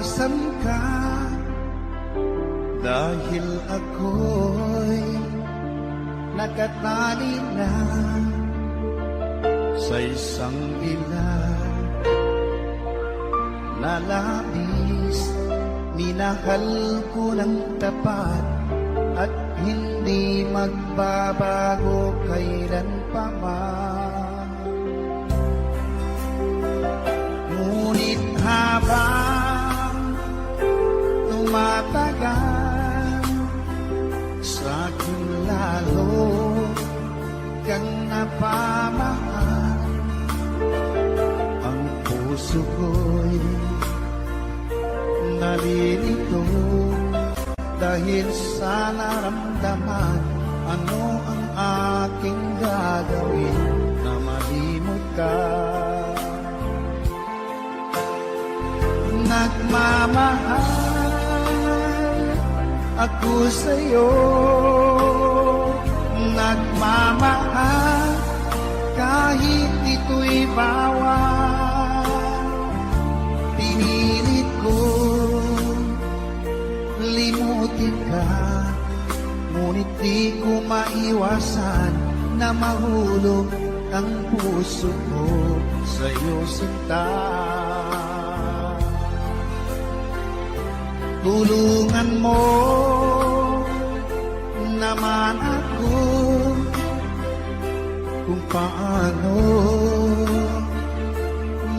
iwasan ka, dahil ako'y nakatali na sa isang ilan na labis. Minahal ko ng tapat at hindi magbabago kailan pa man. Ngunit habang tumatagal, sa'kin lalo kang napamahal. Ang puso ko'y nalilito dahil sa naramdaman. Ano ang aking gagawin na malimot ka? Nagmamahal ako sa'yo, nagmamahal kahit ito'y bawal. Pinilit ko limutin ka, ngunit di ko maiwasan na mahulog ang puso ko sa'yo, sinta. Tulungan mo naman ako kung paano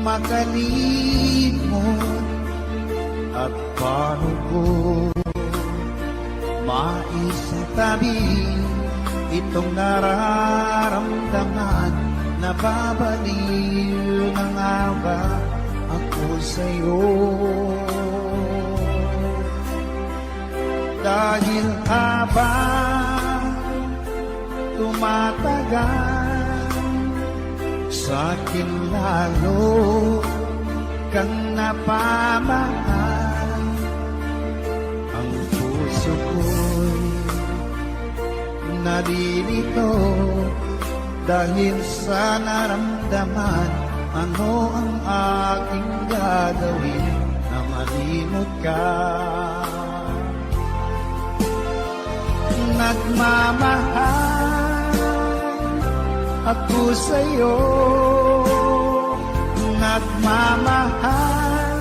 makalimot at paano ko maisitabi itong nararamdaman. Nababaliw na nga ba ako sa'yo? Dahil habang tumatagal, sa'kin lalo kang napamahal. Ang puso ko'y nalilito dahil sa naramdaman. Ano ang aking gagawin na malimot ka? Nagmamahal ako sa'yo, nagmamahal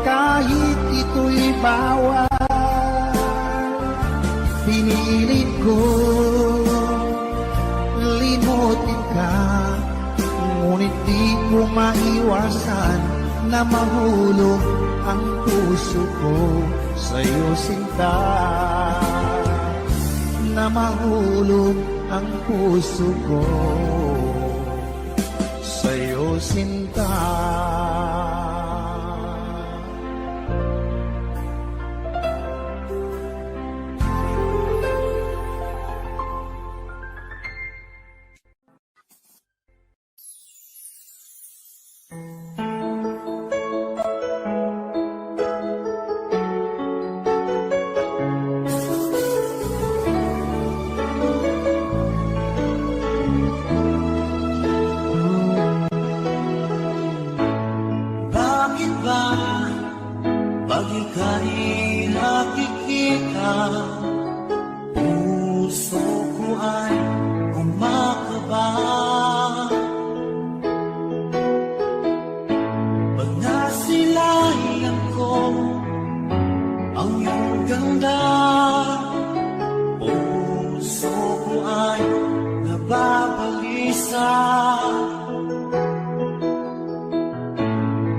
kahit ito'y bawal. Pinilit ko limutin ka, ngunit di ko maiwasan na mahulog ang puso ko sa'yo, sinta. Na mahulog ang puso ko sa'yo, sinta. Pag ika'y nakikita, puso ko ay kumakaba. Pag nasilayan ko ang iyong ganda, puso ko ay nababalisa.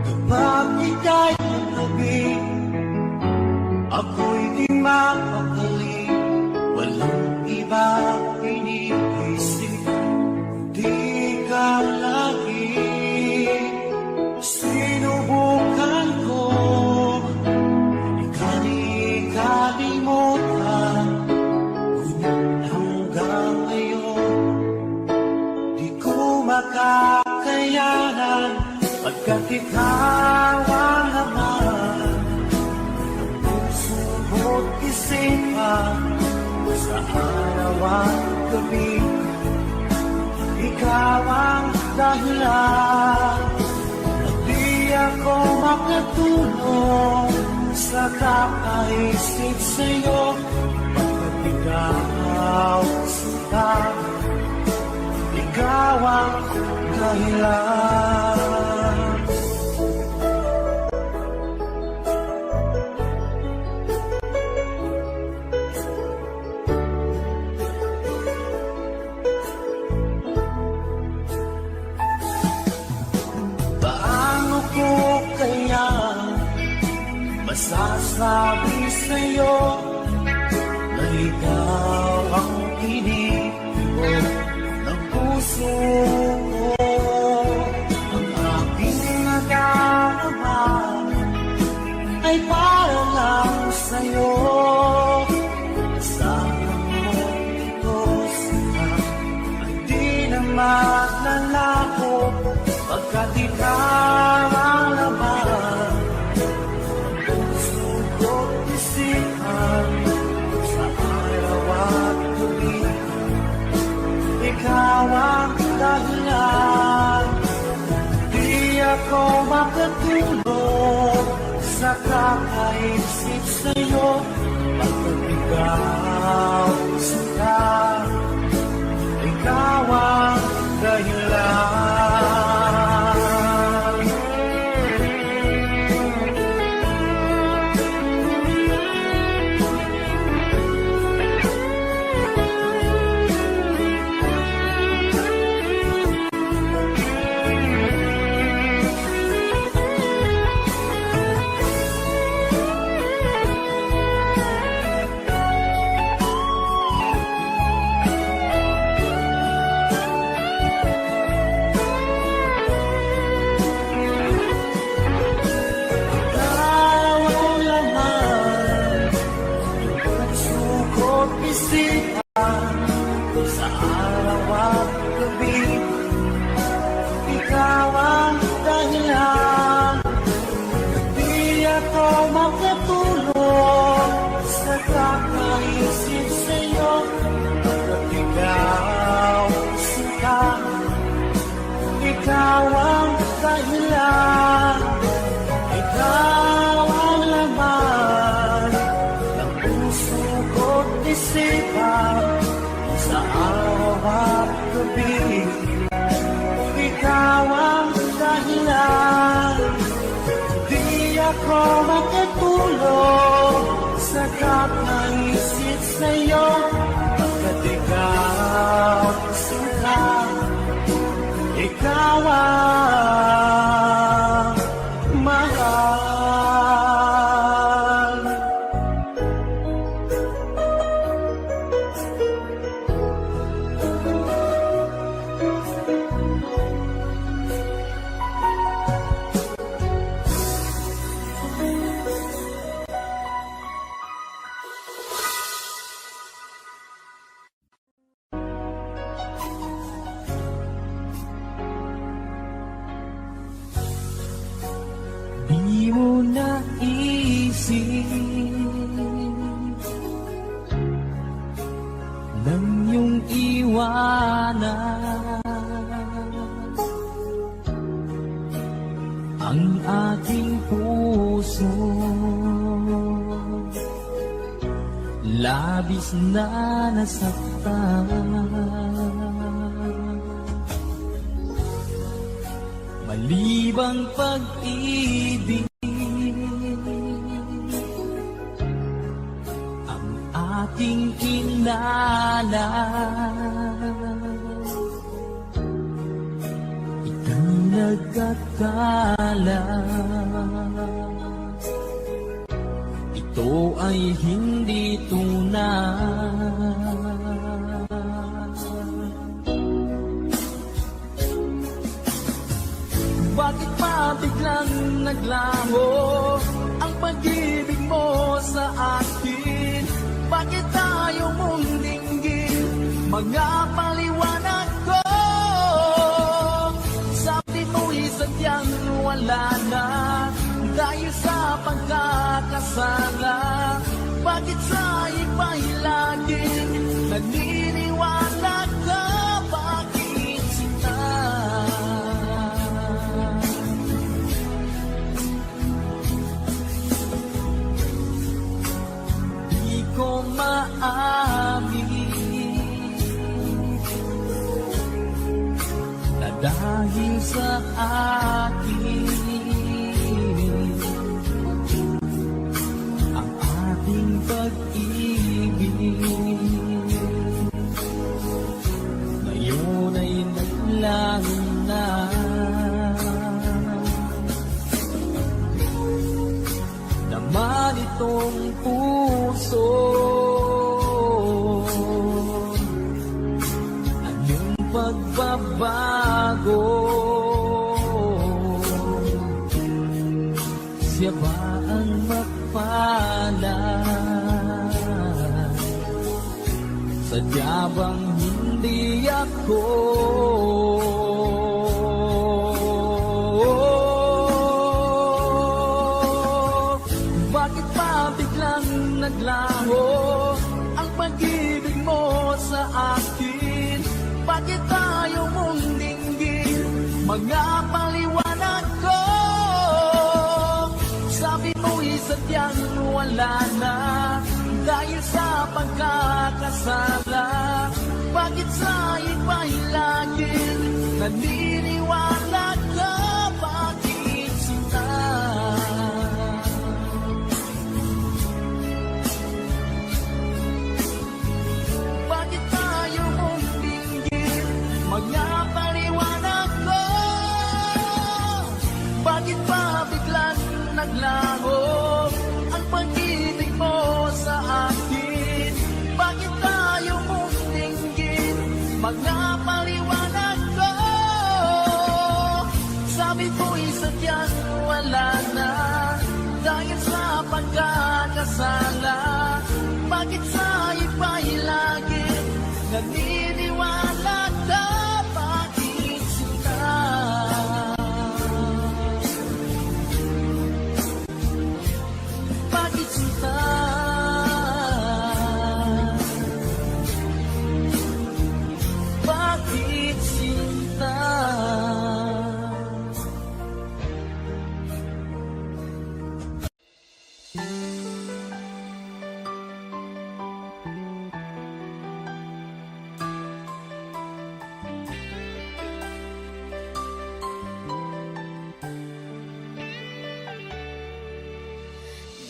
Kapag ika'y naglabi, ako'y di mapakali, walang iba iniisip, di ka lagi. Sinubukan ko, ikalimutan, ngunit hanggang ngayon, di ko makakayanan, pagkat ikaw ang laman mo't isipan sa araw at gabi. Ikaw ang dahilan na di ako makatulog sa kakaisip sa'yo, pagkat ikaw sinta, ikaw ang dahilan. Paano ko kaya masasabi sa'yo na ikaw ang tinitibok ng puso ko? Ang aking nadarama ay para lang sa'yo. Sana mo ito sila ay di na magnanako, pagkat ikaw ang laman ng puso ko't isipan. Sa araw at gabi, ikaw ang dahilan. Di ako makatulog sa kakaisip sa'yo, pagkat ikaw sinta, ikaw ang dahilan. Sa araw at gabi, ikaw ang dahilan. Di ako makatulog sa kakaisip sa'yo, pagkat ikaw sinta, ikaw ang dahilan. Ikaw ang laman ng puso ko't isipan. Sa araw at gabi, ikaw ang dahilan. Di ako makatulog sa kakaisip sa'yo, pagkat ikaw sinta, ikaw ang mahal. Di mo naisip nang iyong iwanan ang ating puso, labis na nasaktan. Malibang pag-ibig ang ating kinala, ika'y nagkakala. Ito ay hindi tunay. Bakit pa biglang naglaho ang pag-ibig mo sa akin? Bakit tayo mong dinggin mga paliwanag ko? Sabi mo'y sadyang wala na dahil sa pagkakasala. Bakit sa iba'y laging naniniwala ka? Bakit sinta? ko maamin na dahil sa akin ang ating pag-ibig ngayon ay naglaho na. Naman itong puso, anong pagbabago? Siya ba ang mapalad? Sadya bang hindi ako? Bakit pa biglang naglaho ang pag-ibig mo sa akin? Bakit tayo mong dinggin mga paliwanag ko? Sabi mo'y sadyang wala na dahil sa pagkakasala. Bakit sa iba'y laging naniniwala ka? Bakit sila? Bakit tayo mong dinggin mga paliwanag ko? Bakit pa biglang naglaho ang pag-ibig mo sa akin? Bakit tayo mong dinggin mga paliwanag ko? Sabi ko'y sadyang wala na dahil sa pagkakasala. Bakit sa iba'y lagi naniniwala ka? Bakit sila? Bakit sila? Bakit sila?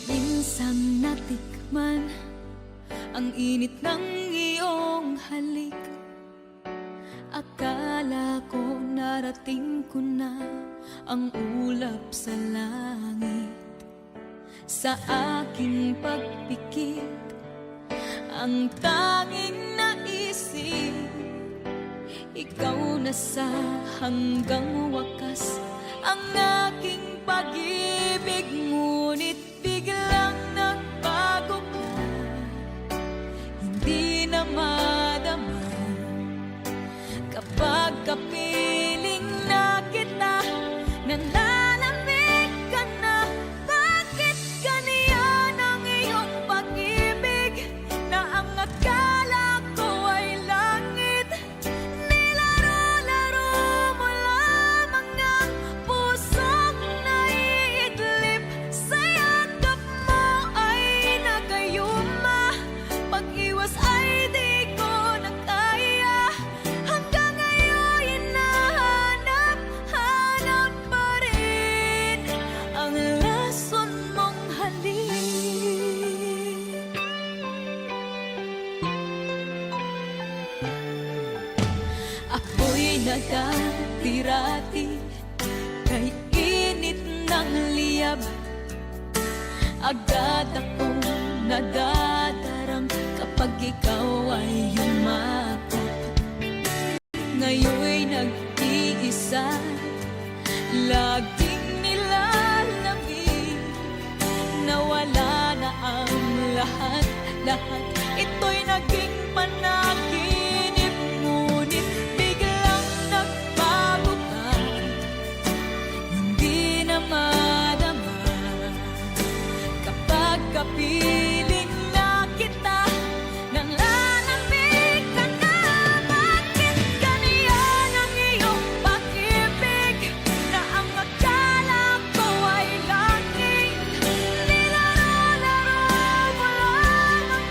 Minsan natikman ang init ng iyong halik. Akala ko narating ko na ang ulap sa langit. Sa aking pagpikit, ang tanging naisip, ikaw na sa hanggang wakas ang aking pag-ibig. Ngunit biglang nagbago ka, hindi na madama kapag kapiling na kita, nananamig ka na. Bakit ganyan ang iyong pag-ibig na ang akala ko ay langit? Nilaro-laro mo lamang ang pusong naiidlip. Sa yakap mo ay nagayuma, pag-iwas ay di ko na kaya. Hanggang ngayon hinahanap-hanap pa rin ang lason mong halik. Ako'y nagkatirati kay init ng liyab. Agad akong nadadarang kapag ikaw ay yumakap. Ngayon'y nag-iisa, laging nilalamig. Nawala na ang lahat-lahat, ito'y naging panaginip. Ngunit biglang nagbago ka, hindi na madama kapag kapiling na kita, nananamig ka na. Bakit ganyan ang iyong pag-ibig na ang akala ko ay langit? Nilaro-laro mo lamang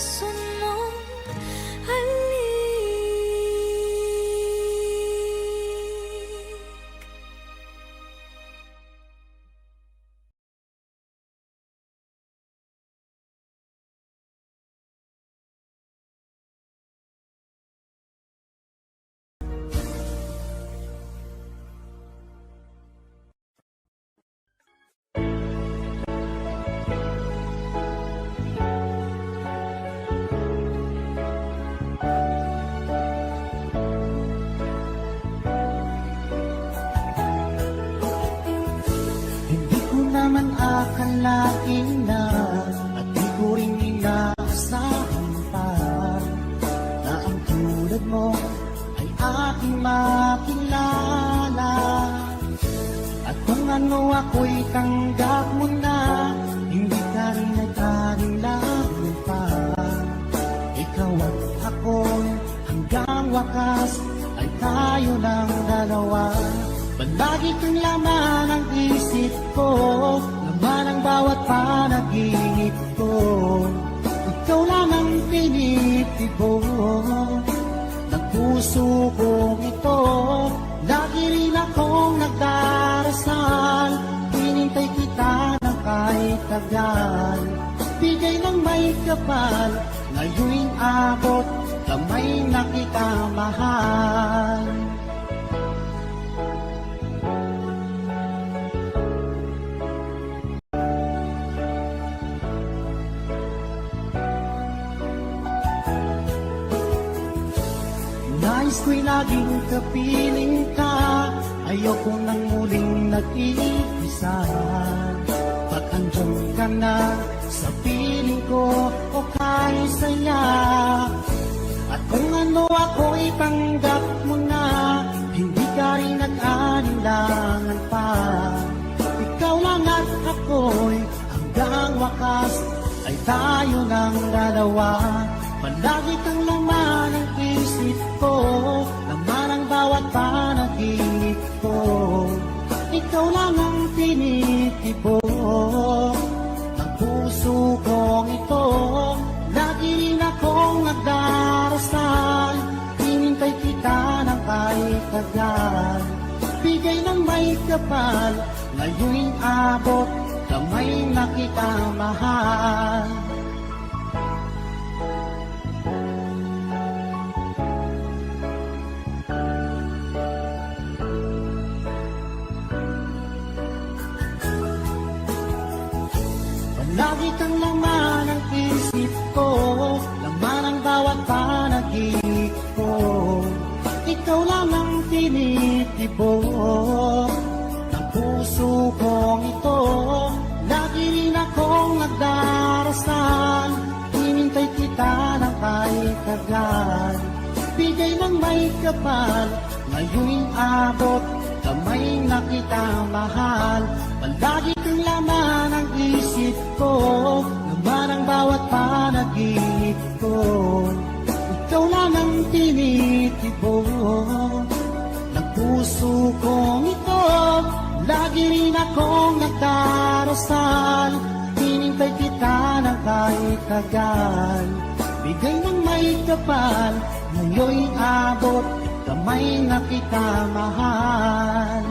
sunong halik. Hindi ko naman akalain na at di ko rin inaasahan pa na ang tulad mo ay aking makilala. At kung ano ako'y tanggap mo na, hindi ka rin nag-anilangan pa. Ikaw at ako hanggang wakas ay tayo ng dalawa. Palagi kang laman ang isip ko, laman ang bawat panaginip ko. Ikaw lang ang tinitibok ng puso kong ito. Lagi rin akong nagdarasal, hinintay kita ng kahit tagal. Bigay ng may kapal, ngayon'y abot, kamay na kita mahal. Nais ko'y laging kapiling ka, ayoko nang muling nag-iisa. Pag andyan ka na sa piling ko, o kahit saya. At kung ano ako'y tanggap mo na, hindi ka rin nag-anilangan pa. Ikaw lang at ako'y hanggang wakas ay tayo ng dalawa. Palagi kang laman ang isip ko, laman ang bawat panaginip ko. Ikaw lang ang tinitibok ng puso kong ito. Lagi rin akong nagdarasal, hinintay kita ng kahit tagal. Bigay ng may kapal, ngayon'y abot, kamay na kita mahal. Lagi kang laman ang isip ko, laman ang bawat panaginip ko. Ikaw lang ang tinitibok ng puso kong ito. Lagi rin akong nagdarasal, hinintay kita ng kahit tagal. Bigay ng may kapal, ngayon'y abot, kamay na kita mahal. Palagi kang laman ang isip ko, laman ang bawat panaginip ko. Ikaw lang ang tinitibok ng puso kong ito. Lagi rin akong nagdarasal, hinintay kita ng kahit tagal. Bigay ng may kapal, ngayon'y abot, kamay na kita mahal.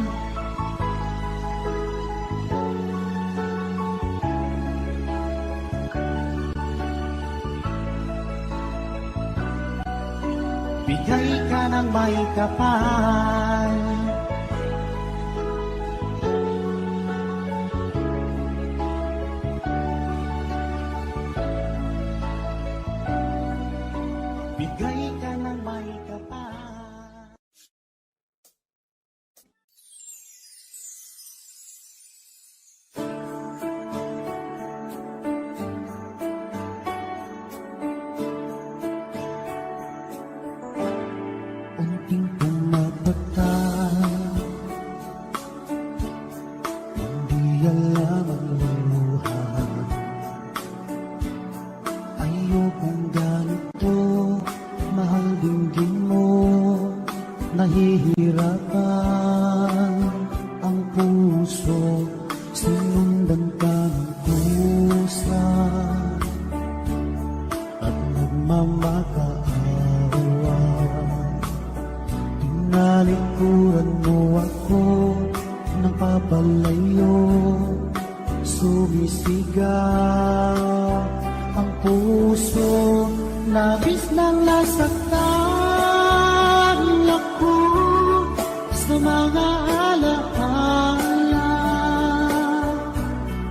Bigay ka ng may kapal. Bigay ka ng may kapal. Unting pumapata, hindi alam ang luha. Ayokong ganito, mahal dinggin mo, nahihirapan ang puso, sinundan ka ng kusa. At nagmamakaawa. Tinalikuran mo ako ng papalayo, sumisigaw ang puso, labis ng nasaktan ako sa mga alaala.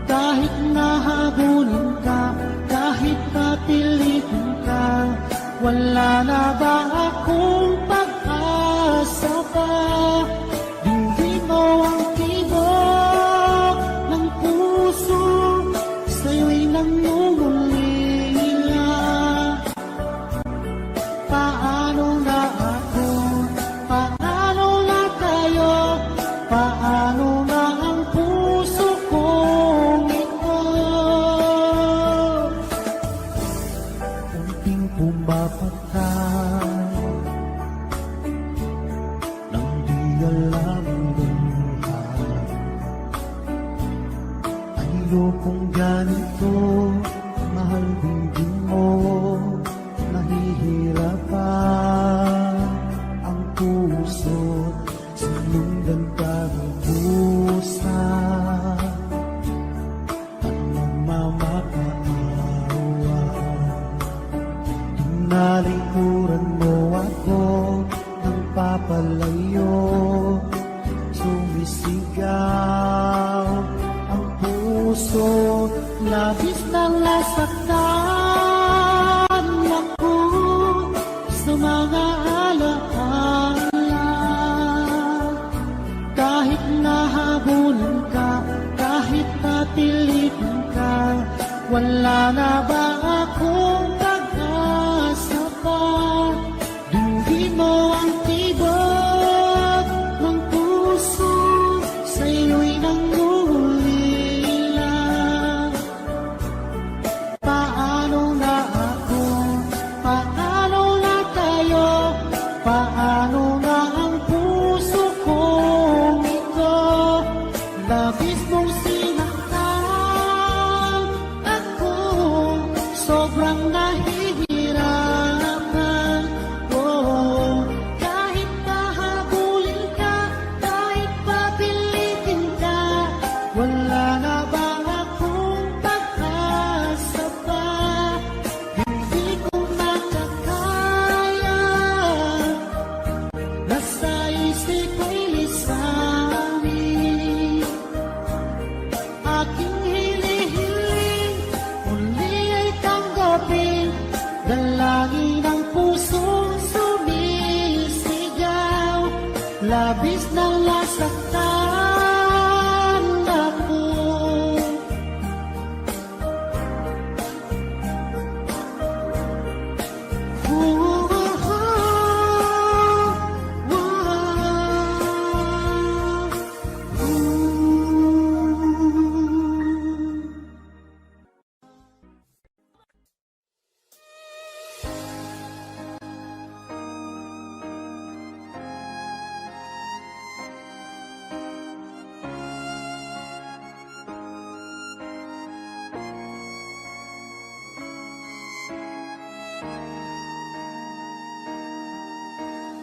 Kahit nahabulin ka, kahit papilitin ka, wala na ba akong pag-asa pa? Dinggin mo ang tibok ng puso, sa'yo'y nangungulila. Paano na ako? Paano na tayo? Paano na ang puso kong ito? Unting pumapatay nang di alam buhay. Ayokong ganito, mahal din mo, nahihirapan ang puso, sinundan ka ng pusa. Anong mamakaawa? Tinalikuran mo ako ng papalayo, sumisigaw ang puso, labis ng nasaktan ako sa mga alaala. Kahit nahabulin ka, kahit napilitin ka, wala na ba akong pag-asa pa? Dinggin mo ang tibok ng puso, sa'yo'y nangungulila. Paano na ako? Paano na tayo? Paano na ang puso kong ito? Labis mong sinaktan ako, sobrang nahihirapan. Oh, kahit pahabulin ka, kahit papilitin ka, wala na ba akong pag-asa pa? Hindi ko makakaya, nasa isip ko'y lisanin. Aking hinihiling, muli ay tanggapin, dalangin ang pusong sumisigaw, labis ng nasaktan ako.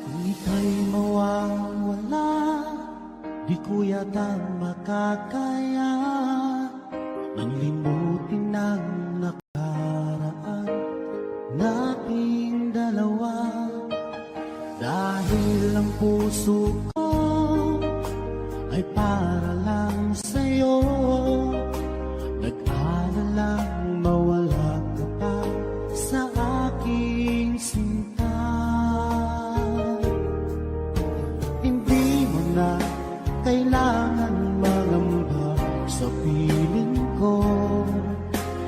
Kung ika'y mawawala, di ko yata makakaya nang limutin ang nakaraan nating dalawa. Dahil ang puso ko ay para lang sa'yo, nag-aalalang mawala ka pa sa aking sinta. Hindi mo na kailangan mangamba sa piling ko,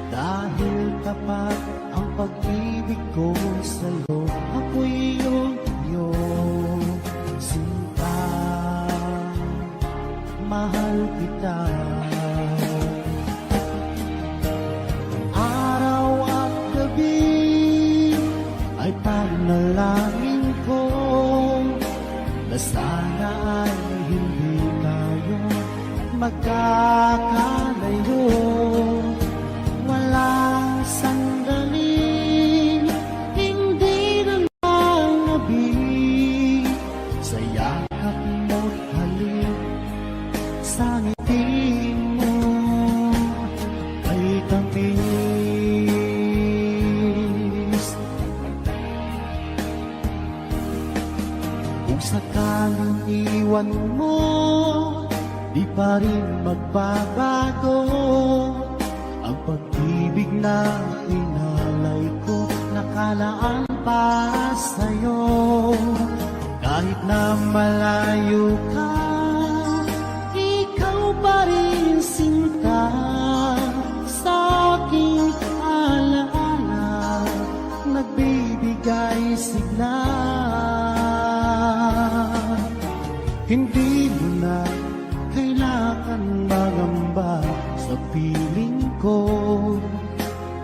dahil tapat ang pag-ibig ko sa'yo. Ako'y iyong sinta, mahal kita. Araw at gabi ay panalangin ko na sana ay hindi tayo magkakalayo. Walang sandaling Kung sakaling iwan mo, di pa rin magbabago ang pag-ibig na inalay ko, nakalaan para sa'yo. Kahit na malayo ka, ikaw pa rin sinta sa aking alaala, nagbibigay sigla. Hindi mo na kailangan mangamba sa piling ko,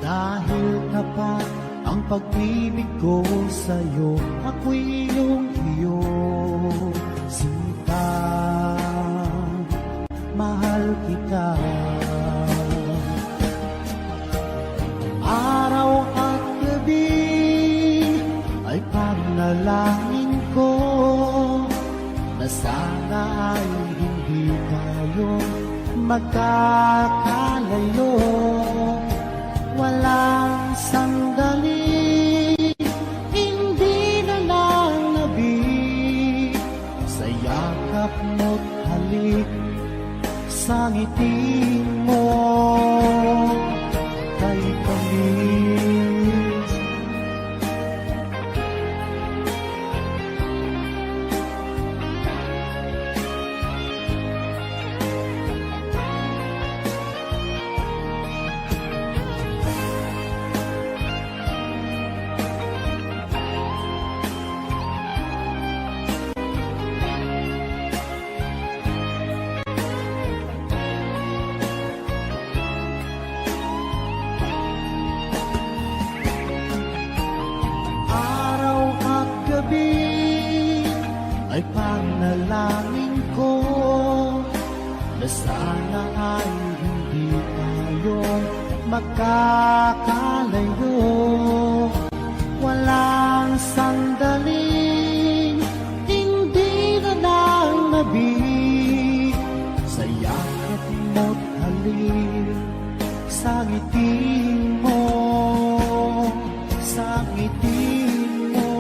dahil tapat ang pag-ibig ko sa'yo. Ako'y iyong iyo, sinta, mahal kita. Araw at gabi ay panalangin ko na sana ay hindi tayo magkakalayo. Walang sandali, hindi na lang nabi, sa yakap mo't halik, sa ngiti mo kay tamis. Ay panalangin ko na sana ay hindi tayo magkakalayo. Walang sandaling hindi na lang nabi, sa yakap mo't halik, sa ngiti mo, sa ngiti mo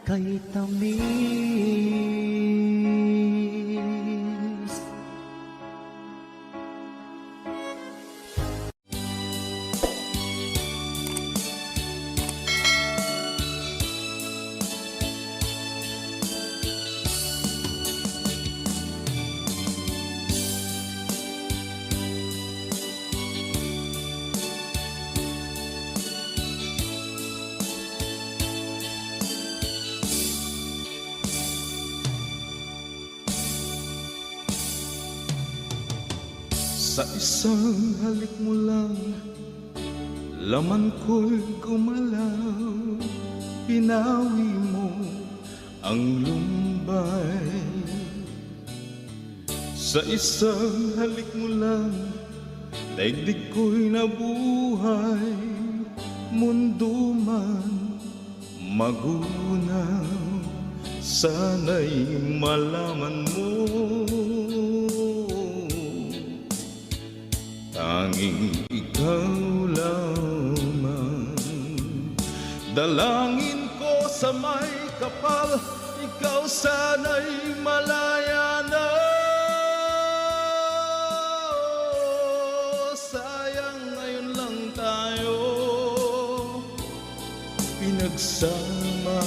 kay tamis. Sa isang halik mo lang, laman ko'y gumalaw. Pinawi mo ang lumbay. Sa isang halik mo lang, daigdig ko'y nabuhay. Mundo man magunaw, sana'y malaman mo, tanging ikaw lamang. Dalangin ko sa may kapal, ikaw sana'y malaya na. Sayang ngayon lang tayo pinagsama.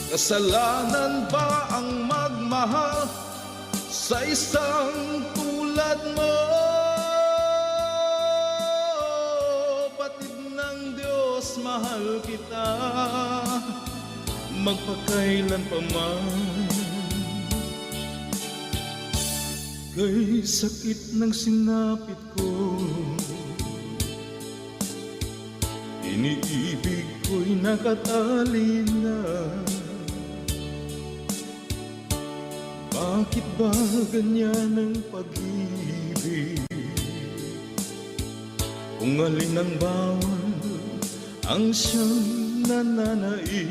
Kasalanan ba ang magmahal sa isang tulad mo? Batid ng Diyos, mahal kita magpakailan pa man. Kay sakit ng sinapit ko, iniibig ko'y nakatali na. Bakit ba ganyan ang pag-ibig? Kung alin ang bawal ang siyang nananaig.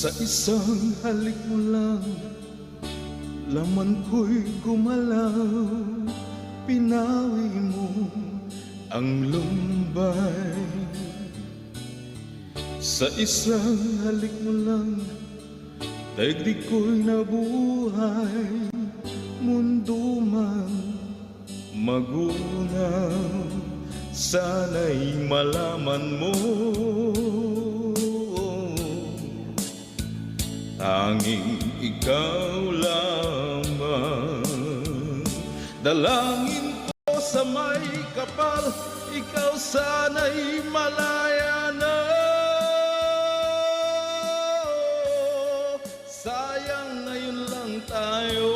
Sa isang halik mo lang, laman ko'y gumalaw. Pinawi mo ang lumbay. Sa isang halik mo lang, daigdig ko'y nabuhay. Mundo man magunaw, sana'y malaman mo, tanging ikaw lamang. Dalangin ko sa may kapal, ikaw sana'y malaya na. Sayang ngayon lang tayo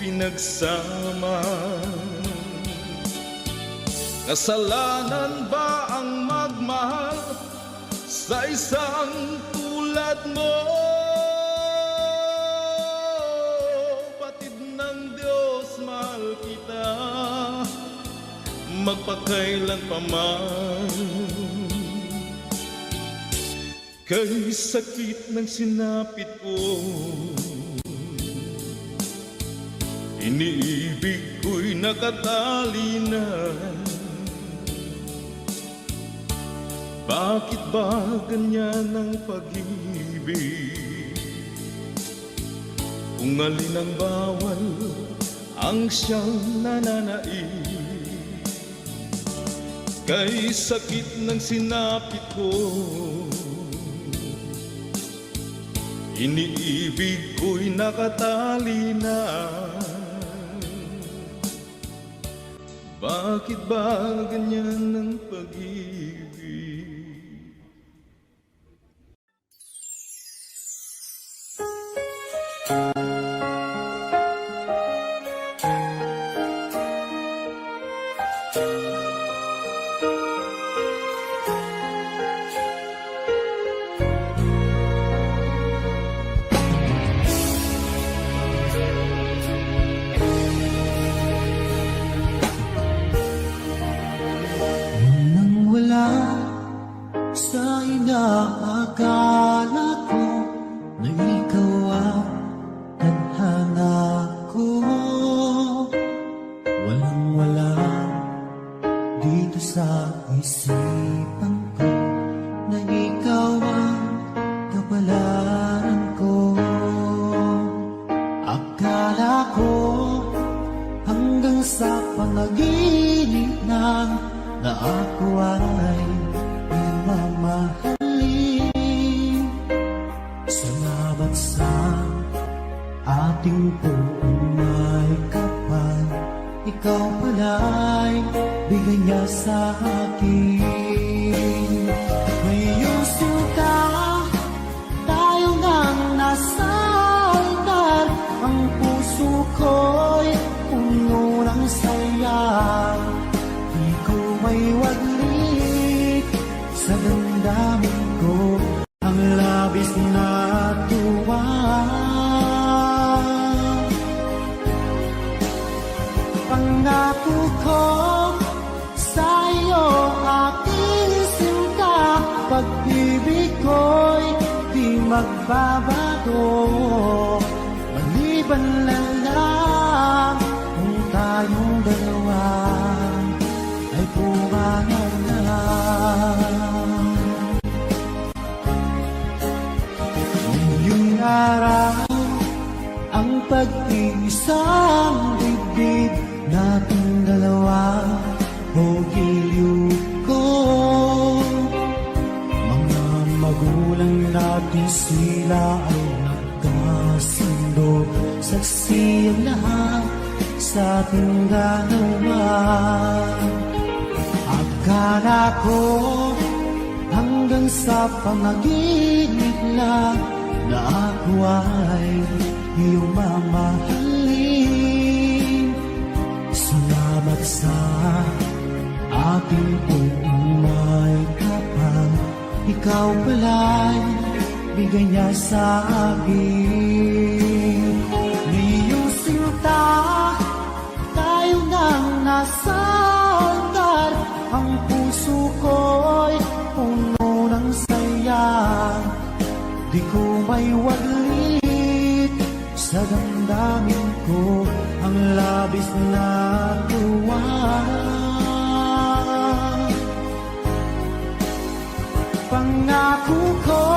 pinagsama. Kasalanan ba ang magmahal sa isang tulad mo? Batid ng Diyos, mahal kita magpakailan pa man. Kay sakit ng sinapit ko, iniibig ko'y nakatali na. Bakit ba ganyan ang pag-ibig? Kung alin ang bawal ang siyang nananaig. Kay sakit ng sinapit ko, iniibig ko'y nakatali na. Bakit ba ganyan ang pag-ibig? Nang wala sa inaakala ko na ikaw ang tadhana ko, walang-wala dito sa isipan ko na ikaw ang kapalaran ko. Akala ko hanggang sa panaginip na ako ay mamahalin. Salamat sa ating buong may kapal, ikaw pala'y bigay niya sa akin. Ngayong sinta, tayo nang nasa altar, ang puso ko'y puno ng saya. Di ko may waglit sa damdamin ko ang labis na tuwa. Pangako ko sa iyo, aking sinta, pag-ibig ko'y di magbabago. Maliban na lang kung tayong dalawa ay pumanag na. Ngayong araw, ang pag-iisang dibdib nating dalawa o giliw ko. Mga magulang natin sila ay nagkasundo, saksi ang lahat sa ating dalawa. Akala ko hanggang sa panaginip lang na ako ay iyong mamahalin. Salamat sa ating buong may kapal, ikaw pala'y bigay niya sa akin. Ngayong sinta, tayo nang nasa altar, ang puso ko'y puno ng saya. may waglit sa damdamin ko, ang labis na tuwa. Pangako ko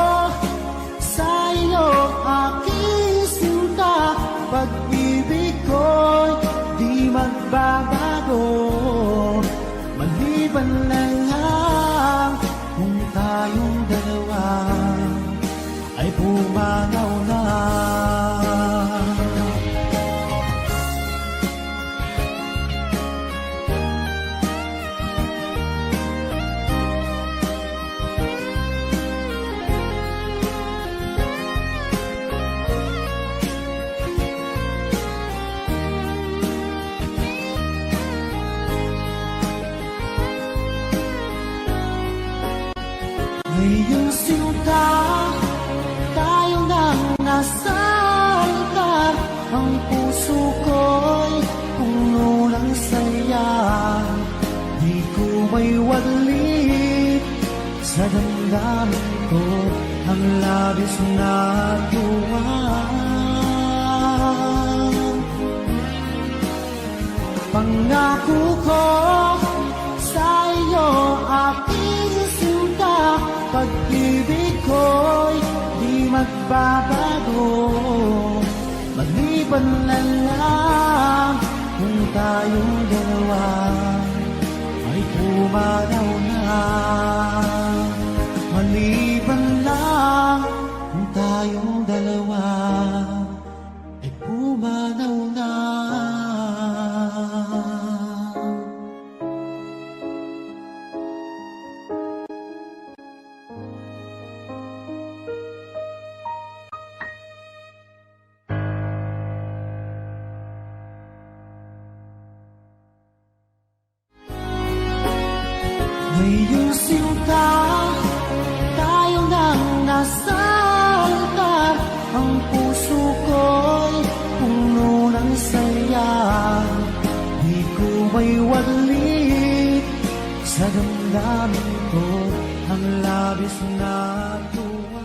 sa iyo, aking sinta, pag-ibig ko'y di magbabago, maliban na lang kung tayong dalawa ay pumanaw na. Ngayong sinta, tayo nang nasa altar, ang puso ko'y puno ng saya. Di ko may waglit sa damdamin ko, ang labis na tuwa. Pangako ko sa iyo, aking sinta, pag-ibig ko'y di magbabago, maliban na lang kung tayong dalawa ay pumanaw na. Maliban lang kung tayong dalawa ay pumanaw na. Ngayong sinta, tayo nang nasa altar, ang puso ko'y puno ng saya. Di ko may waglit sa damdamin ko, ang labis na tuwa.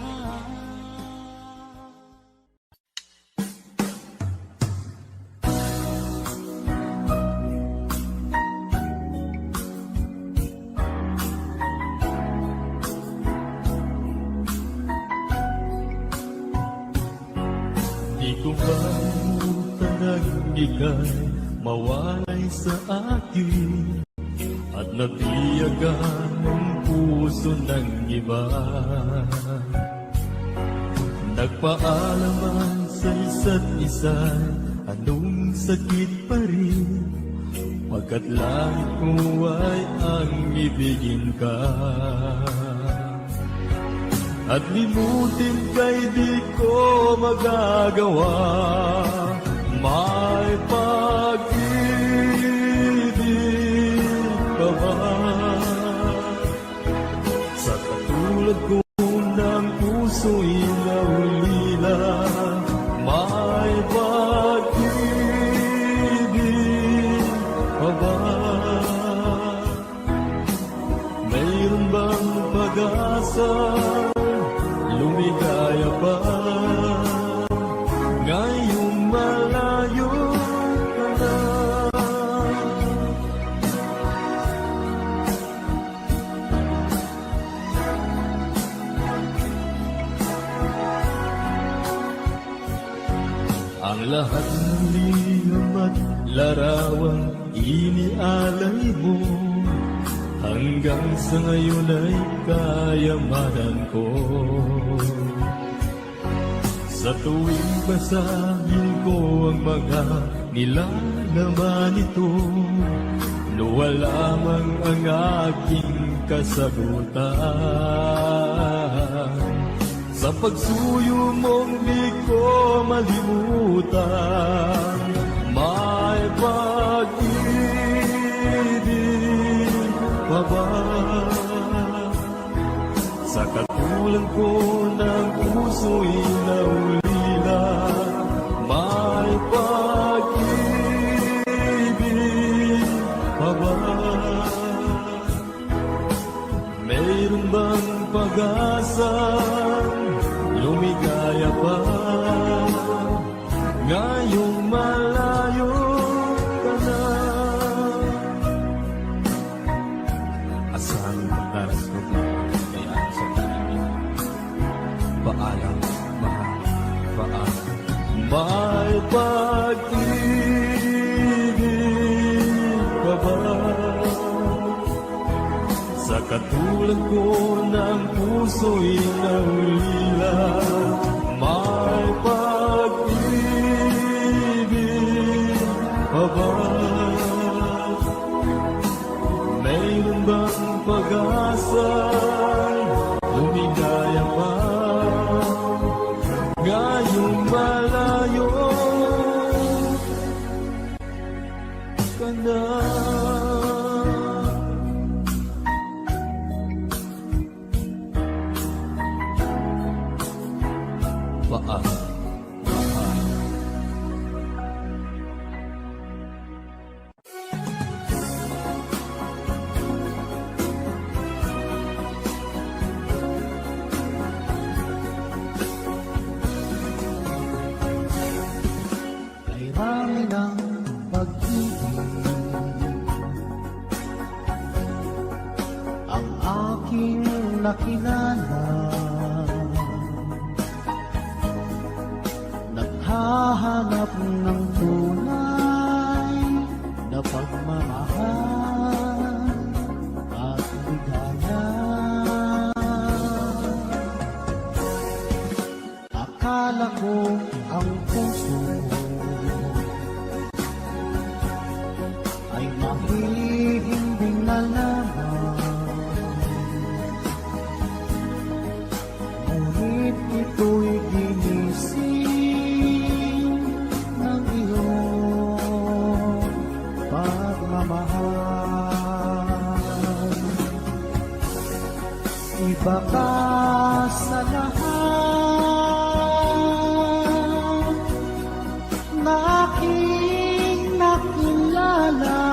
Di ko kalimutan ang ika'y mawalay sa akin, at natiyagan ang puso ng iba. Nagpaalaman sa isa't isa, anong sakit pa rin, pagkat langit ko ay ang ibigin ka. At limutin ka'y di ko magagawa, may pag-ibig pa ba? Sa katulad ko ng puso'y naulila, may pag-ibig pa ba? Mayroon bang pag-asa? Lumigaya pa ngayong malayo ka na. Ang lahat ng liham at larawang inialay mo, hanggang sa ngayon ay kayamanan ko. Sa tuwing basahin ko ang mga nilalaman nito, luwa lamang ang aking kasagutan. Sa pagsuyo mong di ko malimutan, may pag-ibig pa ba? Sa katulad ko ng puso'y naulila, may pag-ibig pa ba? Mayroon bang pag-asa? Lumigaya Katulad ko ng puso'y naulila, may pag-ibig pa ba? Mayroon bang pag-asa, lumigaya pa? Ngayong malayo ka na. Mahal. Ay rami ng pag-ibig ang aking nakilala. Naghahanap ng tunay na pagmamahal at ligaya. Akala ko ang puso ay mahihimbing na lamang, ngunit ito'y ginising ng iyong pagmamahal. Iba ka sa lahat na aking nakilala.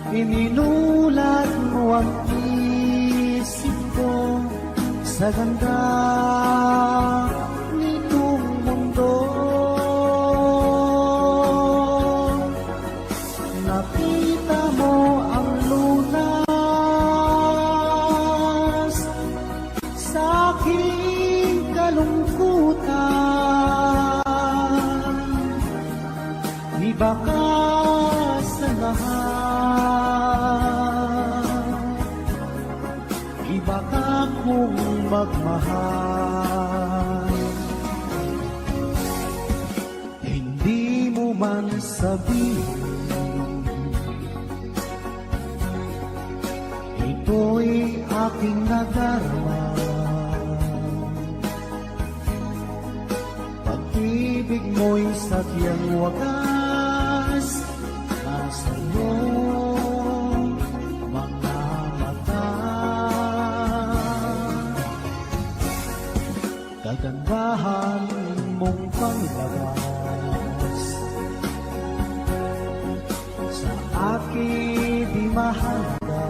Ininulat mo ang isip ko sa ganda nitong mundo. Nakita mo ang lunas sa aking kalungkutan. Iba ka sa lahat, iba ka kung magmahal. Hindi mo man sabihin, ito'y aking nadarama. Pag-ibig mo'y sadyang wagas nasa iyong mga mata. Kagandahan mong panglabas sa akin di mahalaga.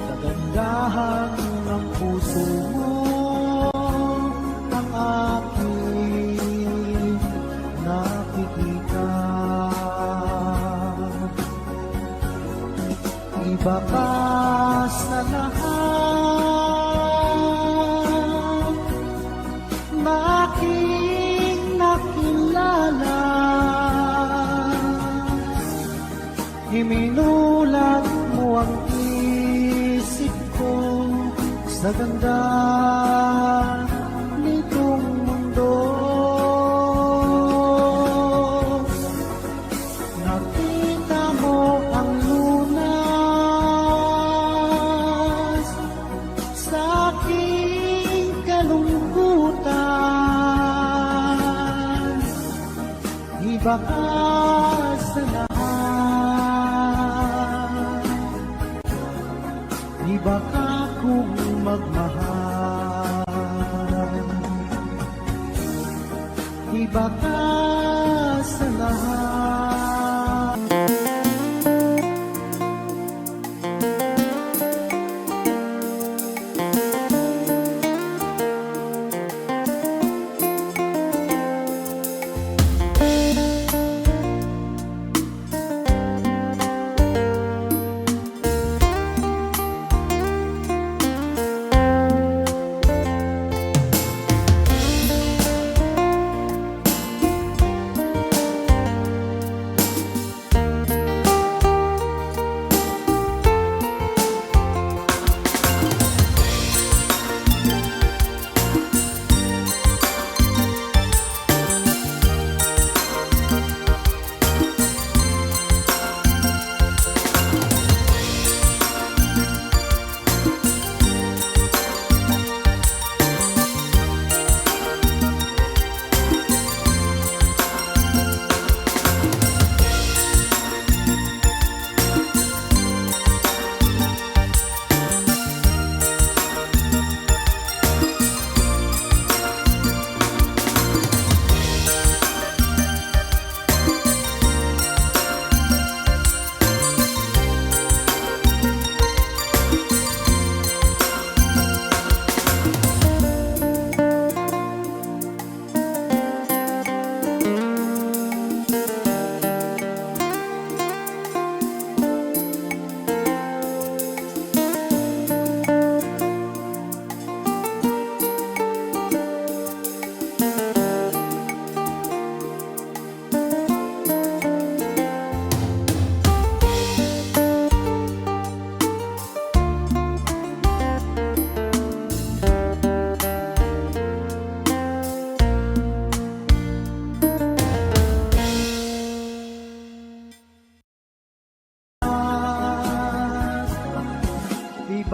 Kagandahan ng puso mo ang aking nakikita. Iba ka sa lahat na aking nakilala. Iminulat mo ang isip ko sa ganda nitong mundo. Nakita mo ang lunas sa aking kalungkutan. Iba ka sa lahat, iba ka kung magmahal. Iba ka sa lahat.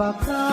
baka